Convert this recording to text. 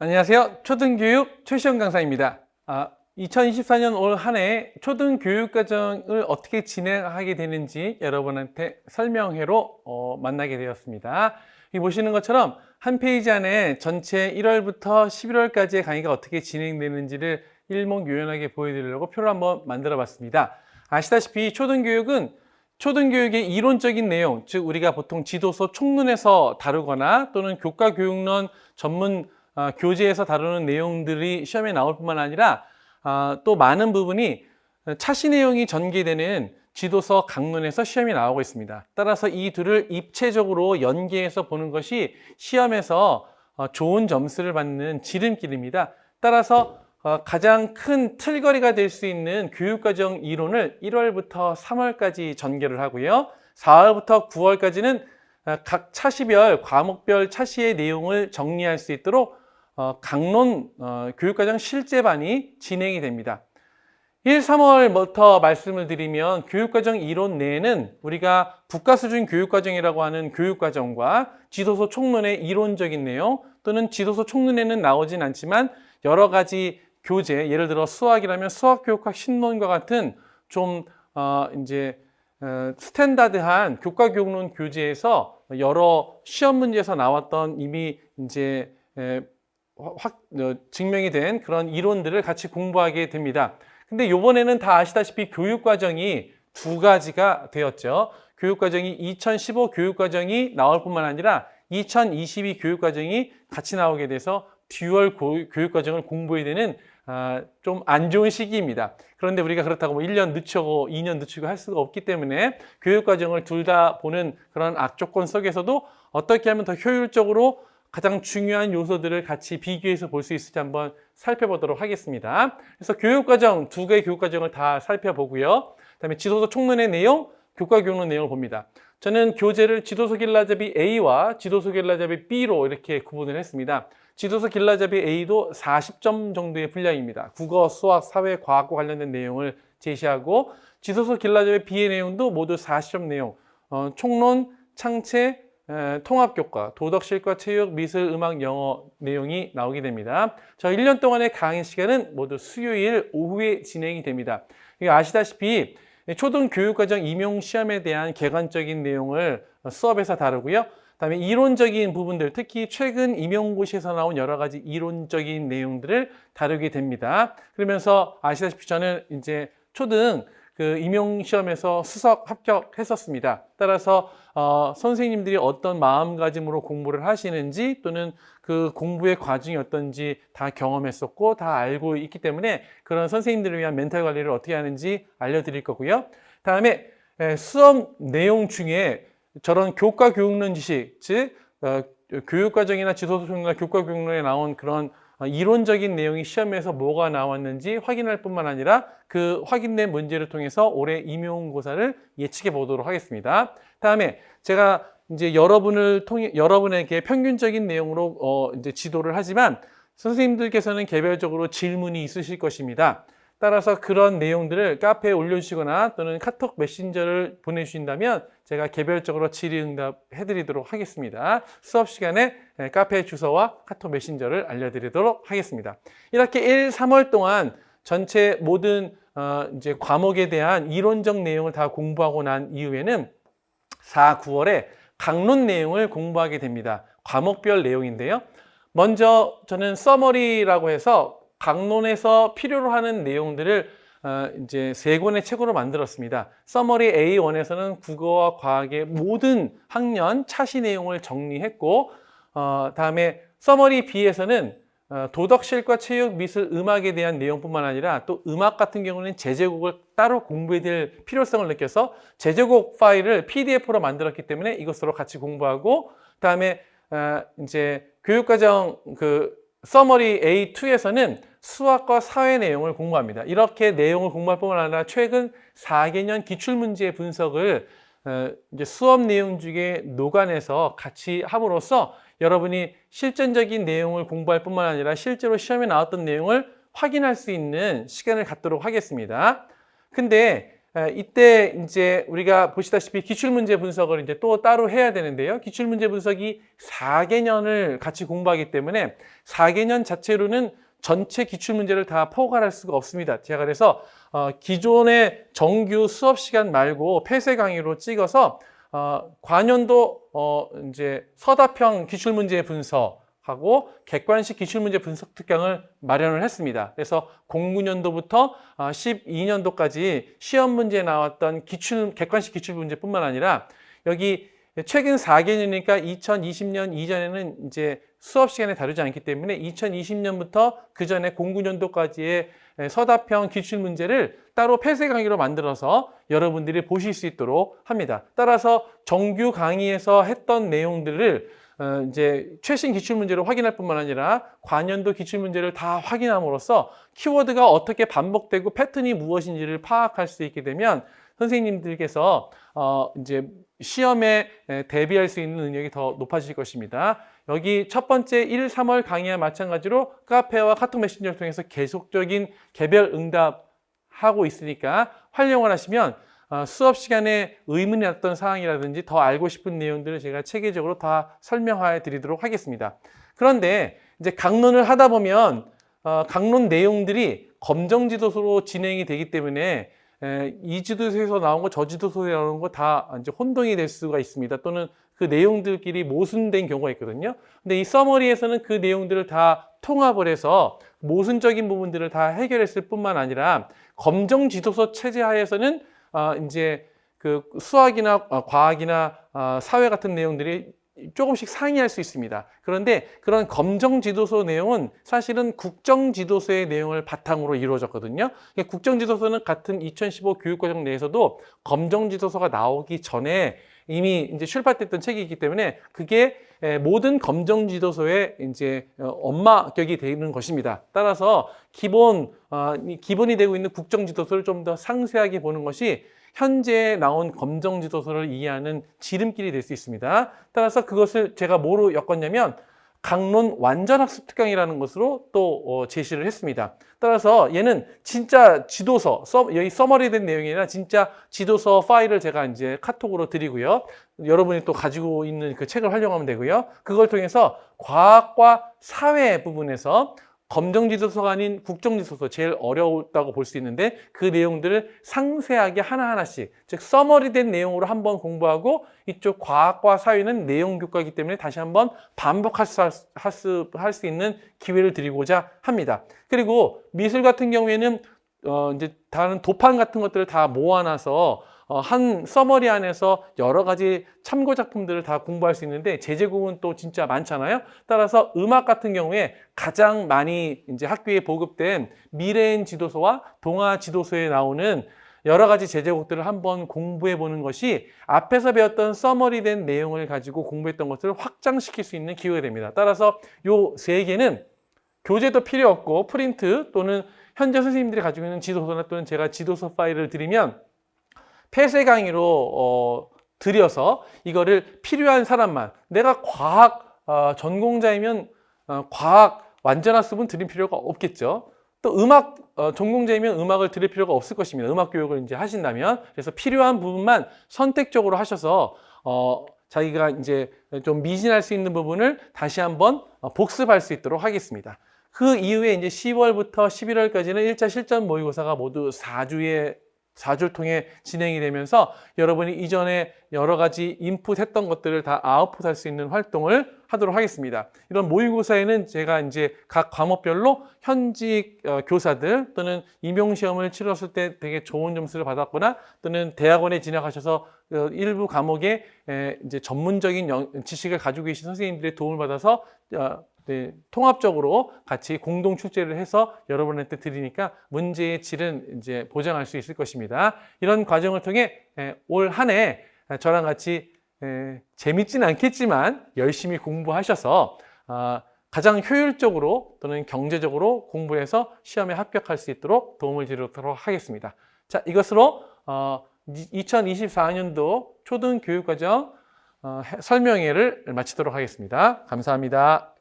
안녕하세요. 초등교육 최시영 강사입니다. 2024년 올 한 해 초등교육과정을 어떻게 진행하게 되는지 여러분한테 설명회로 만나게 되었습니다. 이 보시는 것처럼 한 페이지 안에 전체 1월부터 11월까지의 강의가 어떻게 진행되는지를 일목요연하게 보여드리려고 표를 한번 만들어 봤습니다. 아시다시피 초등교육은 초등교육의 이론적인 내용, 즉 우리가 보통 지도서 총론에서 다루거나 또는 교과교육론 전문 교재에서 다루는 내용들이 시험에 나올 뿐만 아니라 또 많은 부분이 차시 내용이 전개되는 지도서 강론에서 시험이 나오고 있습니다. 따라서 이 둘을 입체적으로 연계해서 보는 것이 시험에서 좋은 점수를 받는 지름길입니다. 따라서 가장 큰 틀거리가 될 수 있는 교육과정 이론을 1월부터 3월까지 전개를 하고요. 4월부터 9월까지는 각 차시별, 과목별 차시의 내용을 정리할 수 있도록 강론 교육과정 실제반이 진행이 됩니다. 1, 3월부터 말씀을 드리면 교육과정 이론 내에는 우리가 국가수준 교육과정이라고 하는 교육과정과 지도서 총론의 이론적인 내용 또는 지도서 총론에는 나오진 않지만 여러 가지 교재, 예를 들어 수학이라면 수학교육학 신론과 같은 좀 스탠다드한 교과교육론 교재에서 여러 시험 문제에서 나왔던 이미 증명이 된 그런 이론들을 같이 공부하게 됩니다. 근데 이번에는 다 아시다시피 교육과정이 두 가지가 되었죠. 교육과정이 2015 교육과정이 나올 뿐만 아니라 2022 교육과정이 같이 나오게 돼서 듀얼 교육과정을 공부해야 되는 좀 안 좋은 시기입니다. 그런데 우리가 그렇다고 뭐 1년 늦추고 2년 늦추고 할 수가 없기 때문에 교육과정을 둘 다 보는 그런 악조건 속에서도 어떻게 하면 더 효율적으로 가장 중요한 요소들을 같이 비교해서 볼 수 있을지 한번 살펴보도록 하겠습니다. 그래서 교육과정, 두 개의 교육과정을 다 살펴보고요. 그다음에 지도서 총론의 내용, 교과교육론 내용을 봅니다. 저는 교재를 지도서 길라잡이 A와 지도서 길라잡이 B로 이렇게 구분을 했습니다. 지도서 길라잡이 A도 40점 정도의 분량입니다. 국어, 수학, 사회, 과학과 관련된 내용을 제시하고 지도서 길라잡이 B의 내용도 모두 40점 내용, 총론, 창체, 통합교과, 도덕실과 체육, 미술, 음악, 영어 내용이 나오게 됩니다. 저 1년 동안의 강의 시간은 모두 수요일 오후에 진행이 됩니다. 아시다시피 초등교육과정 임용시험에 대한 객관적인 내용을 수업에서 다루고요. 그다음에 이론적인 부분들, 특히 최근 임용고시에서 나온 여러 가지 이론적인 내용들을 다루게 됩니다. 그러면서 아시다시피 저는 이제 초등 임용시험에서 수석 합격했었습니다. 따라서 선생님들이 어떤 마음가짐으로 공부를 하시는지 또는 그 공부의 과정이 어떤지 다 경험했었고 다 알고 있기 때문에 그런 선생님들을 위한 멘탈 관리를 어떻게 하는지 알려드릴 거고요. 다음에 수업 내용 중에 저런 교과교육론 지식, 즉 교육과정이나 지도서총론이나 교과교육론에 나온 그런 이론적인 내용이 시험에서 뭐가 나왔는지 확인할 뿐만 아니라 그 확인된 문제를 통해서 올해 임용고사를 예측해 보도록 하겠습니다. 다음에 제가 이제 여러분에게 평균적인 내용으로 이제 지도를 하지만 선생님들께서는 개별적으로 질문이 있으실 것입니다. 따라서 그런 내용들을 카페에 올려주시거나 또는 카톡 메신저를 보내주신다면 제가 개별적으로 질의응답 해드리도록 하겠습니다. 수업 시간에 카페 주소와 카톡 메신저를 알려드리도록 하겠습니다. 이렇게 1, 3월 동안 전체 모든 이제 과목에 대한 이론적 내용을 다 공부하고 난 이후에는 4, 9월에 강론 내용을 공부하게 됩니다. 과목별 내용인데요. 먼저 저는 서머리라고 해서 강론에서 필요로 하는 내용들을 이제 3권의 책으로 만들었습니다. 서머리 A1에서는 국어와 과학의 모든 학년 차시 내용을 정리했고 다음에 서머리 B에서는 도덕실과 체육, 미술, 음악에 대한 내용뿐만 아니라 또 음악 같은 경우는 제제곡을 따로 공부해야 될 필요성을 느껴서 제제곡 파일을 PDF로 만들었기 때문에 이것으로 같이 공부하고 다음에 이제 교육과정 서머리 A2에서는 수학과 사회 내용을 공부합니다. 이렇게 내용을 공부할 뿐만 아니라 최근 4개년 기출문제 분석을 이제 수업 내용 중에 녹아내서 같이 함으로써 여러분이 실전적인 내용을 공부할 뿐만 아니라 실제로 시험에 나왔던 내용을 확인할 수 있는 시간을 갖도록 하겠습니다. 근데 이때 이제 우리가 보시다시피 기출문제 분석을 이제 또 따로 해야 되는데요. 기출문제 분석이 4개년을 같이 공부하기 때문에 4개년 자체로는 전체 기출문제를 다 포괄할 수가 없습니다. 제가 그래서 기존의 정규 수업 시간 말고 폐쇄 강의로 찍어서 과년도 이제 서답형 기출문제 분석하고 객관식 기출문제 분석 특강을 마련을 했습니다. 그래서 09년도부터 12년도까지 시험 문제에 나왔던 객관식 기출문제뿐만 아니라 여기 최근 4개년이니까 2020년 이전에는 이제 수업 시간에 다루지 않기 때문에 2020년부터 그 전에 09년도까지의 서답형 기출문제를 따로 폐쇄 강의로 만들어서 여러분들이 보실 수 있도록 합니다. 따라서 정규 강의에서 했던 내용들을 이제 최신 기출문제로 확인할 뿐만 아니라 과년도 기출문제를 다 확인함으로써 키워드가 어떻게 반복되고 패턴이 무엇인지를 파악할 수 있게 되면 선생님들께서 이제 시험에 대비할 수 있는 능력이 더 높아질 것입니다. 여기 첫 번째 1, 3월 강의와 마찬가지로 카페와 카톡 메신저를 통해서 계속적인 개별 응답하고 있으니까 활용을 하시면 수업 시간에 의문이 났던 사항이라든지 더 알고 싶은 내용들을 제가 체계적으로 다 설명해 드리도록 하겠습니다. 그런데 이제 강론을 하다 보면 강론 내용들이 검정지도서로 진행이 되기 때문에 이 지도서에서 나온 거, 저 지도서에 나온 거 다 이제 혼동이 될 수가 있습니다. 또는 그 내용들끼리 모순된 경우가 있거든요. 근데 이 서머리에서는 그 내용들을 다 통합을 해서 모순적인 부분들을 다 해결했을 뿐만 아니라 검정 지도서 체제 하에서는 이제 그 수학이나 과학이나 사회 같은 내용들이 조금씩 상이할 수 있습니다. 그런데 그런 검정 지도서 내용은 사실은 국정 지도서의 내용을 바탕으로 이루어졌거든요. 국정 지도서는 같은 2015 교육과정 내에서도 검정 지도서가 나오기 전에 이미 이제 출발됐던 책이기 때문에 그게 모든 검정 지도서의 이제 엄마격이 되는 것입니다. 따라서 기본이 되고 있는 국정 지도서를 좀 더 상세하게 보는 것이 현재 나온 검정 지도서를 이해하는 지름길이 될 수 있습니다. 따라서 그것을 제가 뭐로 엮었냐면 강론 완전학습 특강이라는 것으로 또 제시를 했습니다. 따라서 얘는 진짜 지도서, 여기 서머리된 내용이 아니라 진짜 지도서 파일을 제가 이제 카톡으로 드리고요. 여러분이 또 가지고 있는 그 책을 활용하면 되고요. 그걸 통해서 과학과 사회 부분에서 검정지도서가 아닌 국정지도서, 제일 어려웠다고 볼 수 있는데 그 내용들을 상세하게 하나하나씩, 즉 서머리된 내용으로 한번 공부하고 이쪽 과학과 사회는 내용 교과이기 때문에 다시 한번 반복할 수 있는 기회를 드리고자 합니다. 그리고 미술 같은 경우에는 이제 다른 도판 같은 것들을 다 모아놔서 한 서머리 안에서 여러 가지 참고 작품들을 다 공부할 수 있는데 제제국은 또 진짜 많잖아요. 따라서 음악 같은 경우에 가장 많이 이제 학교에 보급된 미래인 지도서와 동화 지도서에 나오는 여러 가지 제제곡들을 한번 공부해 보는 것이 앞에서 배웠던 서머리된 내용을 가지고 공부했던 것을 확장시킬 수 있는 기회가 됩니다. 따라서 요 세 개는 교재도 필요 없고 프린트 또는 현재 선생님들이 가지고 있는 지도서나 또는 제가 지도서 파일을 드리면 폐쇄 강의로 드려서 이거를 필요한 사람만, 내가 과학 전공자이면 과학 완전학습은 드릴 필요가 없겠죠. 또 음악 전공자이면 음악을 드릴 필요가 없을 것입니다. 음악 교육을 이제 하신다면. 그래서 필요한 부분만 선택적으로 하셔서 자기가 이제 좀 미진할 수 있는 부분을 다시 한번 복습할 수 있도록 하겠습니다. 그 이후에 이제 10월부터 11월까지는 1차 실전 모의고사가 모두 4주를 통해 진행이 되면서 여러분이 이전에 여러 가지 인풋했던 것들을 다 아웃풋할 수 있는 활동을 하도록 하겠습니다. 이런 모의고사에는 제가 이제 각 과목별로 현직 교사들 또는 임용시험을 치렀을 때 되게 좋은 점수를 받았거나 또는 대학원에 진학하셔서 일부 과목에 이제 전문적인 지식을 가지고 계신 선생님들의 도움을 받아서 통합적으로 같이 공동 출제를 해서 여러분한테 드리니까 문제의 질은 이제 보장할 수 있을 것입니다. 이런 과정을 통해 올 한 해 저랑 같이 재밌지는 않겠지만 열심히 공부하셔서 가장 효율적으로 또는 경제적으로 공부해서 시험에 합격할 수 있도록 도움을 드리도록 하겠습니다. 자, 이것으로 2024년도 초등교육과정 설명회를 마치도록 하겠습니다. 감사합니다.